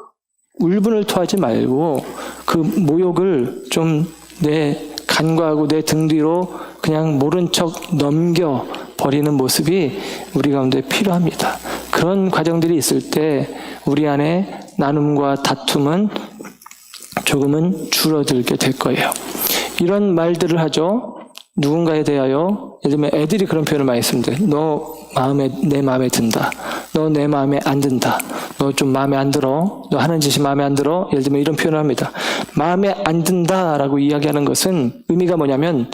울분을 토하지 말고 그 모욕을 좀 내 간과하고 내 등 뒤로 그냥 모른 척 넘겨 버리는 모습이 우리 가운데 필요합니다. 그런 과정들이 있을 때 우리 안에 나눔과 다툼은 조금은 줄어들게 될 거예요. 이런 말들을 하죠. 누군가에 대하여 예를 들면 애들이 그런 표현을 많이 쓰는데 너 내 마음에 든다. 너 내 마음에 안 든다. 너 좀 마음에 안 들어? 너 하는 짓이 마음에 안 들어? 예를 들면 이런 표현을 합니다. 마음에 안 든다라고 이야기하는 것은 의미가 뭐냐면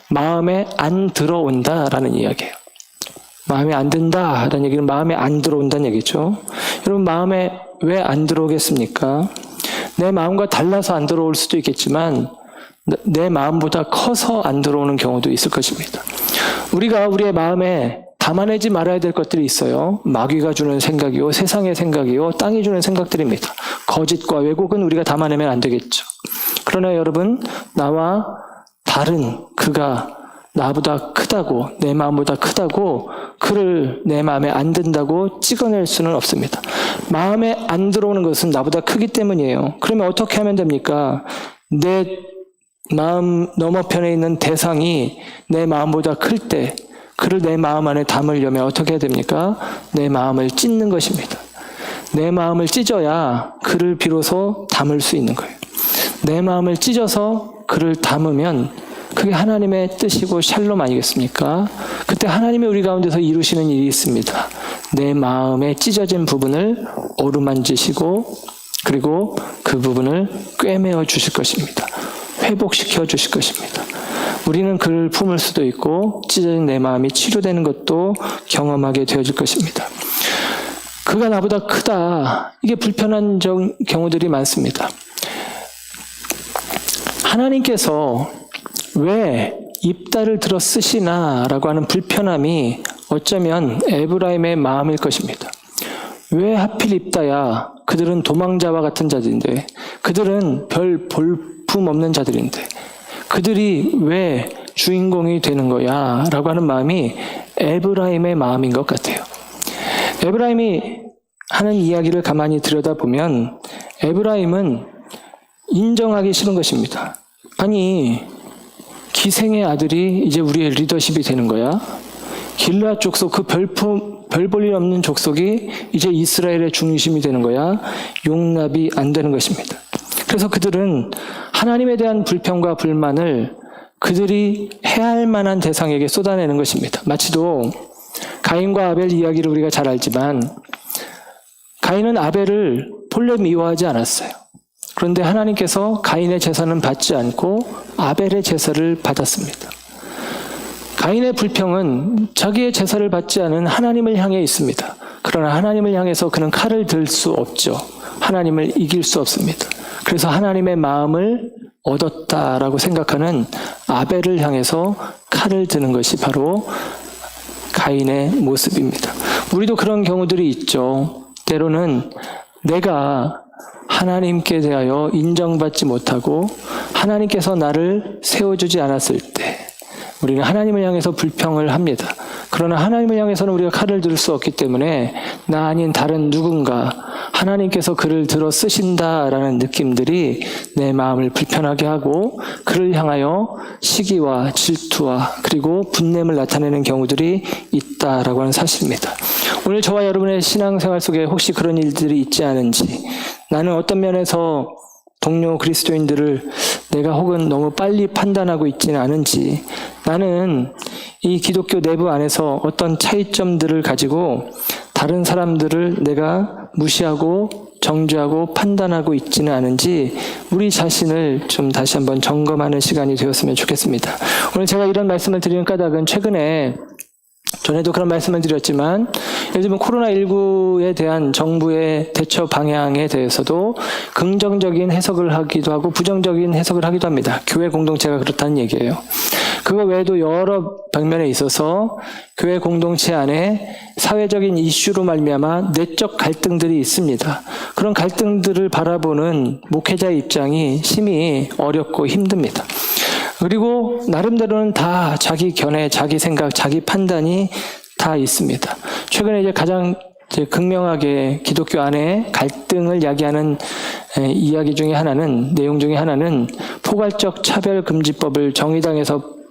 마음에 안 들어온다라는 이야기예요. 마음에 안 든다라는 얘기는 마음에 안 들어온다는 얘기죠. 여러분 마음에 왜 안 들어오겠습니까? 내 마음과 달라서 안 들어올 수도 있겠지만 내 마음보다 커서 안 들어오는 경우도 있을 것입니다. 우리가 우리의 마음에 담아내지 말아야 될 것들이 있어요. 마귀가 주는 생각이요, 세상의 생각이요, 땅이 주는 생각들입니다. 거짓과 왜곡은 우리가 담아내면 안 되겠죠. 그러나 여러분, 나와 다른 그가 나보다 크다고, 내 마음보다 크다고 그를 내 마음에 안 든다고 찍어낼 수는 없습니다. 마음에 안 들어오는 것은 나보다 크기 때문이에요. 그러면 어떻게 하면 됩니까? 내 마음 너머편에 있는 대상이 내 마음보다 클 때 그를 내 마음 안에 담으려면 어떻게 해야 됩니까? 내 마음을 찢는 것입니다. 내 마음을 찢어야 그를 비로소 담을 수 있는 거예요. 내 마음을 찢어서 그를 담으면 그게 하나님의 뜻이고 샬롬 아니겠습니까? 그때 하나님이 우리 가운데서 이루시는 일이 있습니다. 내 마음에 찢어진 부분을 어루만지시고 그리고 그 부분을 꿰매어 주실 것입니다. 회복시켜 주실 것입니다. 우리는 그를 품을 수도 있고 찢어진 내 마음이 치료되는 것도 경험하게 되어질 것입니다. 그가 나보다 크다. 이게 불편한 경우들이 많습니다. 하나님께서 왜 입다를 들어 쓰시나 라고 하는 불편함이 어쩌면 에브라임의 마음일 것입니다. 왜 하필 입다야? 그들은 도망자와 같은 자들인데, 그들은 별 볼품 없는 자들인데 그들이 왜 주인공이 되는 거야? 라고 하는 마음이 에브라임의 마음인 것 같아요. 에브라임이 하는 이야기를 가만히 들여다보면 에브라임은 인정하기 싫은 것입니다. 아니, 기생의 아들이 이제 우리의 리더십이 되는 거야? 길르앗 족속, 그 별 볼 일 없는 족속이 이제 이스라엘의 중심이 되는 거야? 용납이 안 되는 것입니다. 그래서 그들은 하나님에 대한 불평과 불만을 그들이 해야 할 만한 대상에게 쏟아내는 것입니다. 마치도 가인과 아벨 이야기를 우리가 잘 알지만 가인은 아벨을 본래 미워하지 않았어요. 그런데 하나님께서 가인의 제사는 받지 않고 아벨의 제사를 받았습니다. 가인의 불평은 자기의 제사를 받지 않은 하나님을 향해 있습니다. 그러나 하나님을 향해서 그는 칼을 들 수 없죠. 하나님을 이길 수 없습니다. 그래서 하나님의 마음을 얻었다라고 생각하는 아벨을 향해서 칼을 드는 것이 바로 가인의 모습입니다. 우리도 그런 경우들이 있죠. 때로는 내가 하나님께 대하여 인정받지 못하고 하나님께서 나를 세워주지 않았을 때 우리는 하나님을 향해서 불평을 합니다. 그러나 하나님을 향해서는 우리가 칼을 들 수 없기 때문에 나 아닌 다른 누군가 하나님께서 그를 들어 쓰신다라는 느낌들이 내 마음을 불편하게 하고 그를 향하여 시기와 질투와 그리고 분냄을 나타내는 경우들이 있다라고 하는 사실입니다. 오늘 저와 여러분의 신앙생활 속에 혹시 그런 일들이 있지 않은지, 나는 어떤 면에서 동료 그리스도인들을 내가 혹은 너무 빨리 판단하고 있지는 않은지, 나는 이 기독교 내부 안에서 어떤 차이점들을 가지고 다른 사람들을 내가 무시하고 정죄하고 판단하고 있지는 않은지 우리 자신을 좀 다시 한번 점검하는 시간이 되었으면 좋겠습니다. 오늘 제가 이런 말씀을 드리는 까닭은 최근에 전에도 그런 말씀을 드렸지만 예를 들면 코로나19에 대한 정부의 대처 방향에 대해서도 긍정적인 해석을 하기도 하고 부정적인 해석을 하기도 합니다. 교회 공동체가 그렇다는 얘기예요. 그거 외에도 여러 방면에 있어서 교회 공동체 안에 사회적인 이슈로 말미암아 내적 갈등들이 있습니다. 그런 갈등들을 바라보는 목회자의 입장이 심히 어렵고 힘듭니다. 그리고 나름대로는 다 자기 견해, 자기 생각, 자기 판단이 다 있습니다. 최근에 이제 가장 극명하게 기독교 안에 갈등을 야기하는 이야기 중에 하나는, 내용 중에 하나는 포괄적 차별금지법을 정의당에서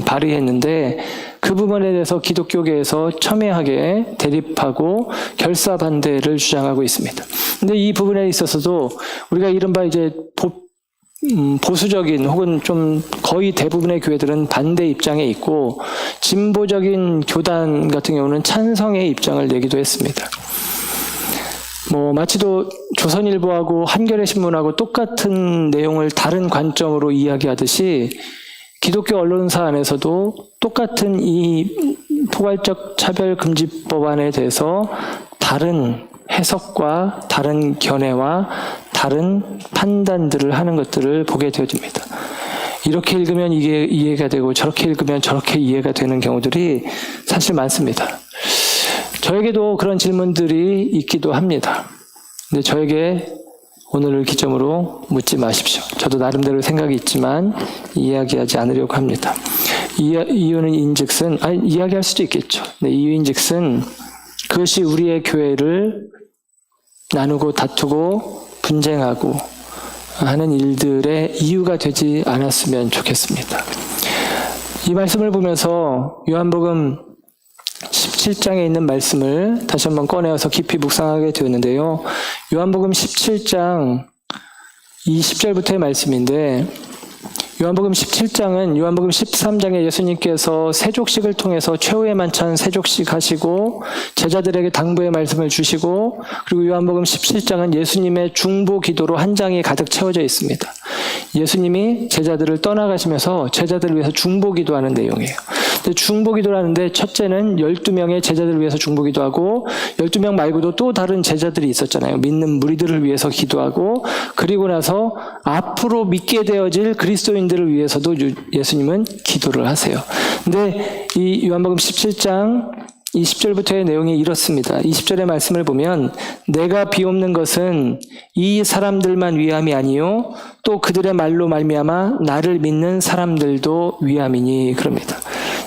발의했는데 그 부분에 대해서 기독교계에서 첨예하게 대립하고 결사반대를 주장하고 있습니다. 근데 이 부분에 있어서도 우리가 이른바 이제 보수적인 혹은 좀 거의 대부분의 교회들은 반대 입장에 있고 진보적인 교단 같은 경우는 찬성의 입장을 내기도 했습니다. 마치도 조선일보하고 한겨레 신문하고 똑같은 내용을 다른 관점으로 이야기하듯이 기독교 언론사 안에서도 똑같은 이 포괄적 차별금지법안에 대해서 다른 해석과 다른 견해와 다른 판단들을 하는 것들을 보게 되어집니다. 이렇게 읽으면 이게 이해가 되고 저렇게 읽으면 저렇게 이해가 되는 경우들이 사실 많습니다. 저에게도 그런 질문들이 있기도 합니다. 근데 저에게 오늘을 기점으로 묻지 마십시오. 저도 나름대로 생각이 있지만 이야기하지 않으려고 합니다. 이유는 인즉슨, 이야기할 수도 있겠죠. 네, 이유인즉슨 그것이 우리의 교회를 나누고 다투고 분쟁하고 하는 일들의 이유가 되지 않았으면 좋겠습니다. 이 말씀을 보면서 요한복음 17장에 있는 말씀을 다시 한번 꺼내어서 깊이 묵상하게 되었는데요. 요한복음 17장 20절부터의 말씀인데, 요한복음 17장은 요한복음 13장에 예수님께서 세족식을 통해서 최후의 만찬 세족식 하시고 제자들에게 당부의 말씀을 주시고, 그리고 요한복음 17장은 예수님의 중보 기도로 한 장이 가득 채워져 있습니다. 예수님이 제자들을 떠나가시면서 제자들을 위해서 중보 기도하는 내용이에요. 근데 중보 기도를 하는데 첫째는 12명의 제자들을 위해서 중보 기도하고 12명 말고도 또 다른 제자들이 있었잖아요. 믿는 무리들을 위해서 기도하고, 그리고 나서 앞으로 믿게 되어질 그리스도인들을 위해서도 예수님은 기도를 하세요. 근데 이 요한복음 17장 20절부터의 내용이 이렇습니다. 20절의 말씀을 보면 내가 비옵는 것은 이 사람들만 위함이 아니요 또 그들의 말로 말미암아 나를 믿는 사람들도 위함이니 그럽니다.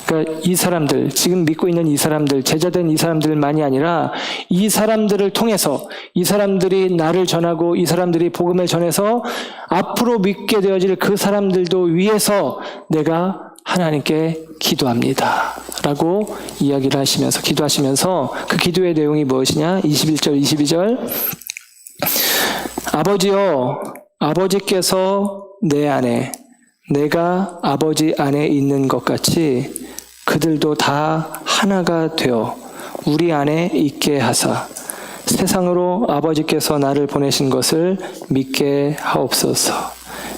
그러니까 이 사람들, 지금 믿고 있는 이 사람들, 제자된 이 사람들만이 아니라 이 사람들을 통해서 이 사람들이 나를 전하고 이 사람들이 복음을 전해서 앞으로 믿게 되어질 그 사람들도 위해서 내가 하나님께 기도합니다 라고 이야기를 하시면서 기도하시면서 그 기도의 내용이 무엇이냐? 21절 22절 아버지여 아버지께서 내 안에 내가 아버지 안에 있는 것 같이 그들도 다 하나가 되어 우리 안에 있게 하사 세상으로 아버지께서 나를 보내신 것을 믿게 하옵소서.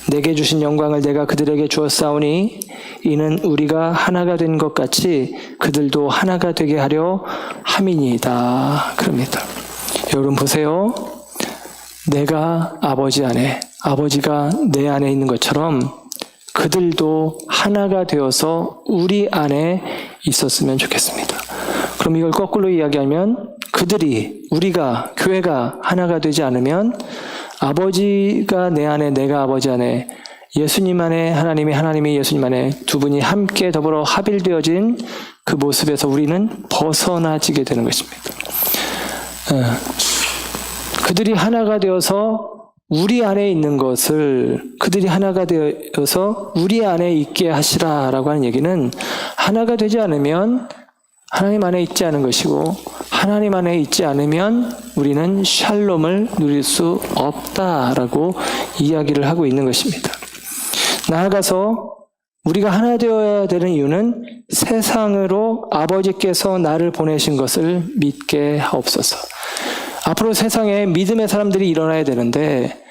내게 주신 영광을 내가 그들에게 주었사오니 이는 우리가 하나가 된 것 같이 그들도 하나가 되게 하려 함이니이다. 그럽니다. 여러분 보세요. 내가 아버지 안에, 아버지가 내 안에 있는 것처럼 그들도 하나가 되어서 우리 안에 있었으면 좋겠습니다. 그럼 이걸 거꾸로 이야기하면 그들이, 우리가, 교회가 하나가 되지 않으면 아버지가 내 안에, 내가 아버지 안에, 예수님 안에, 하나님이 예수님 안에 두 분이 함께 더불어 합일되어진 그 모습에서 우리는 벗어나지게 되는 것입니다. 그들이 하나가 되어서 우리 안에 있는 것을 그들이 하나가 되어서 우리 안에 있게 하시라라고 하는 얘기는 하나가 되지 않으면 하나님 안에 있지 않은 것이고 하나님 안에 있지 않으면 우리는 샬롬을 누릴 수 없다라고 이야기를 하고 있는 것입니다. 나아가서 우리가 하나 되어야 되는 이유는 세상으로 아버지께서 나를 보내신 것을 믿게 하옵소서. 앞으로 세상에 믿음의 사람들이 일어나야 되는데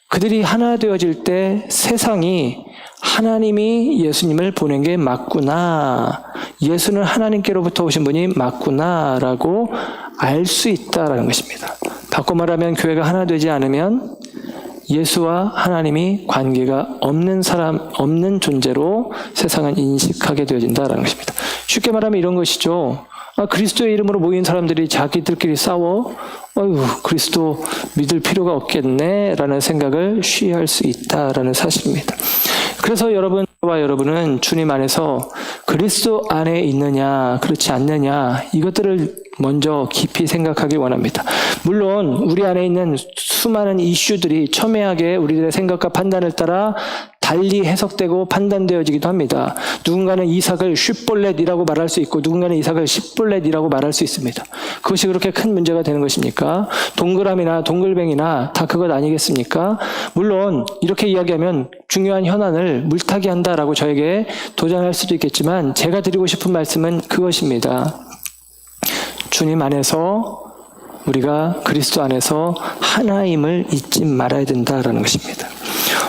그들이 하나 되어질 때 세상이 하나님이 예수님을 보낸 게 맞구나, 예수는 하나님께로부터 오신 분이 맞구나라고 알 수 있다라는 것입니다. 바꿔 말하면 교회가 하나 되지 않으면 예수와 하나님이 관계가 없는 존재로 세상은 인식하게 되어진다라는 것입니다. 쉽게 말하면 이런 것이죠. 그리스도의 이름으로 모인 사람들이 자기들끼리 싸워? 그리스도 믿을 필요가 없겠네 라는 생각을 쉬할 수 있다라는 사실입니다. 그래서 여러분은 주님 안에서 그리스도 안에 있느냐 그렇지 않느냐 이것들을 먼저 깊이 생각하기 원합니다. 물론 우리 안에 있는 수많은 이슈들이 첨예하게 우리들의 생각과 판단을 따라 달리 해석되고 판단되어지기도 합니다. 누군가는 이삭을 쉿볼렛이라고 말할 수 있고 누군가는 이삭을 십볼렛이라고 말할 수 있습니다. 그것이 그렇게 큰 문제가 되는 것입니까? 동그라미나 동글뱅이나 다 그것 아니겠습니까? 물론 이렇게 이야기하면 중요한 현안을 물타기 한다라고 저에게 도전할 수도 있겠지만 제가 드리고 싶은 말씀은 그것입니다. 주님 안에서 우리가 그리스도 안에서 하나임을 잊지 말아야 된다라는 것입니다.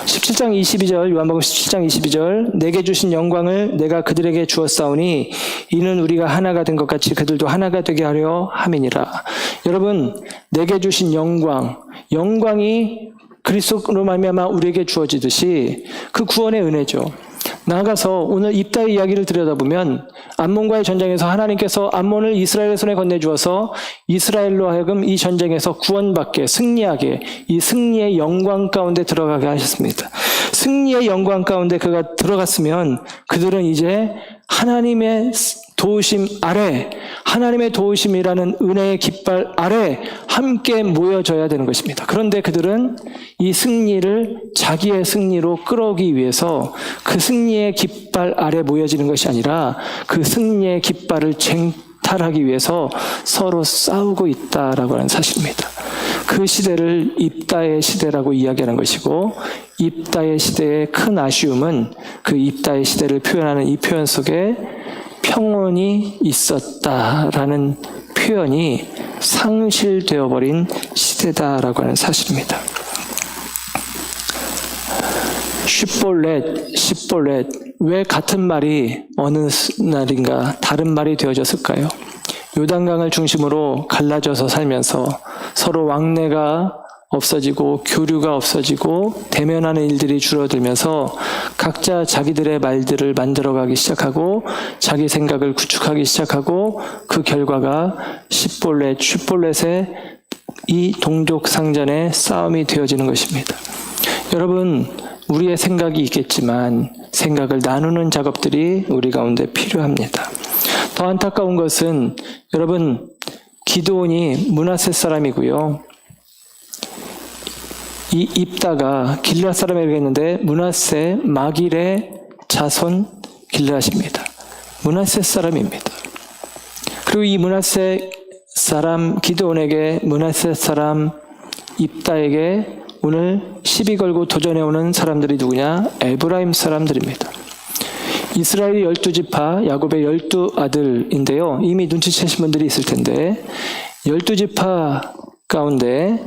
17장 22절, 요한복음 17장 22절, 내게 주신 영광을 내가 그들에게 주었사오니 이는 우리가 하나가 된 것 같이 그들도 하나가 되게 하려 함이니라. 여러분, 내게 주신 영광이 그리스도로 말미암아 우리에게 주어지듯이 그 구원의 은혜죠. 나아가서 오늘 입다의 이야기를 들여다보면 암몬과의 전쟁에서 하나님께서 암몬을 이스라엘의 손에 건네주어서 이스라엘로 하여금 이 전쟁에서 구원받게, 승리하게, 이 승리의 영광 가운데 들어가게 하셨습니다. 승리의 영광 가운데 그가 들어갔으면 그들은 이제 하나님의 도우심 아래, 하나님의 도우심이라는 은혜의 깃발 아래 함께 모여져야 되는 것입니다. 그런데 그들은 이 승리를 자기의 승리로 끌어오기 위해서 그 승리의 깃발 아래 모여지는 것이 아니라 그 승리의 깃발을 쟁탈하기 위해서 서로 싸우고 있다라고 하는 사실입니다. 그 시대를 입다의 시대라고 이야기하는 것이고, 입다의 시대의 큰 아쉬움은 그 입다의 시대를 표현하는 이 표현 속에 평온이 있었다라는 표현이 상실되어 버린 시대다라고 하는 사실입니다. 십볼렛, 왜 같은 말이 어느 날인가 다른 말이 되어졌을까요? 요단강을 중심으로 갈라져서 살면서 서로 왕래가 없어지고 교류가 없어지고 대면하는 일들이 줄어들면서 각자 자기들의 말들을 만들어가기 시작하고 자기 생각을 구축하기 시작하고 그 결과가 쉿볼렛의 이 동족상전의 싸움이 되어지는 것입니다. 여러분, 우리의 생각이 있겠지만 생각을 나누는 작업들이 우리 가운데 필요합니다. 더 안타까운 것은 여러분, 기드온이 므낫세 사람이고요. 이 입다가 길앗 사람이라고 했는데 므낫세 마길의 자손 길앗입니다. 므낫세 사람입니다. 그리고 이 므낫세 사람 기드온에게 므낫세 사람 입다에게 오늘 시비 걸고 도전해오는 사람들이 누구냐? 에브라임 사람들입니다. 이스라엘이 12지파, 야곱의 12아들인데요. 이미 눈치채신 분들이 있을 텐데 12지파 가운데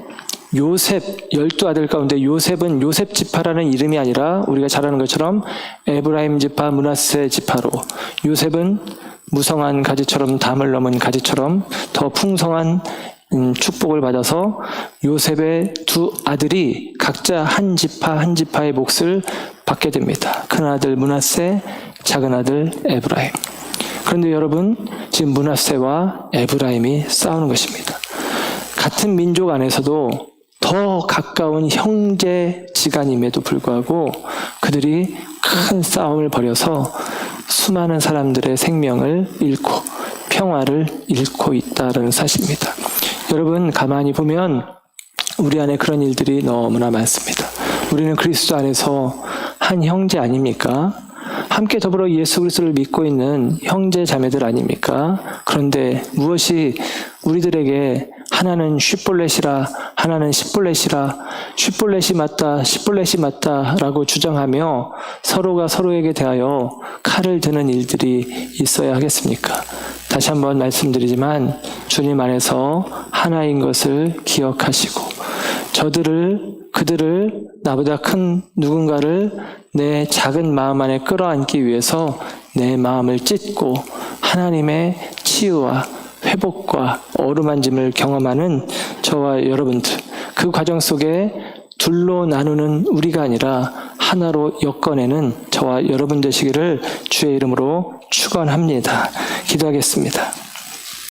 요셉, 12아들 가운데 요셉은 요셉 지파라는 이름이 아니라 우리가 잘 아는 것처럼 에브라임 지파, 므낫세 지파로, 요셉은 무성한 가지처럼 담을 넘은 가지처럼 더 풍성한 축복을 받아서 요셉의 두 아들이 각자 한 지파 한 지파의 몫을 받게 됩니다. 큰 아들 므낫세, 작은 아들 에브라임. 그런데 여러분, 지금 므낫세와 에브라임이 싸우는 것입니다. 같은 민족 안에서도 더 가까운 형제지간임에도 불구하고 그들이 큰 싸움을 벌여서 수많은 사람들의 생명을 잃고 평화를 잃고 있다는 사실입니다. 여러분, 가만히 보면 우리 안에 그런 일들이 너무나 많습니다. 우리는 그리스도 안에서 한 형제 아닙니까? 함께 더불어 예수 그리스도를 믿고 있는 형제 자매들 아닙니까? 그런데 무엇이 우리들에게 하나는 쉿볼렛이라, 하나는 십볼렛이라, 쉿볼렛이 맞다, 십 볼렛이 맞다라고 주장하며 서로가 서로에게 대하여 칼을 드는 일들이 있어야 하겠습니까? 다시 한번 말씀드리지만 주님 안에서 하나인 것을 기억하시고 그들을 나보다 큰 누군가를 내 작은 마음 안에 끌어안기 위해서 내 마음을 찢고 하나님의 치유와 회복과 어루만짐을 경험하는 저와 여러분들, 그 과정 속에 둘로 나누는 우리가 아니라 하나로 엮어내는 저와 여러분 되시기를 주의 이름으로 축원합니다. 기도하겠습니다.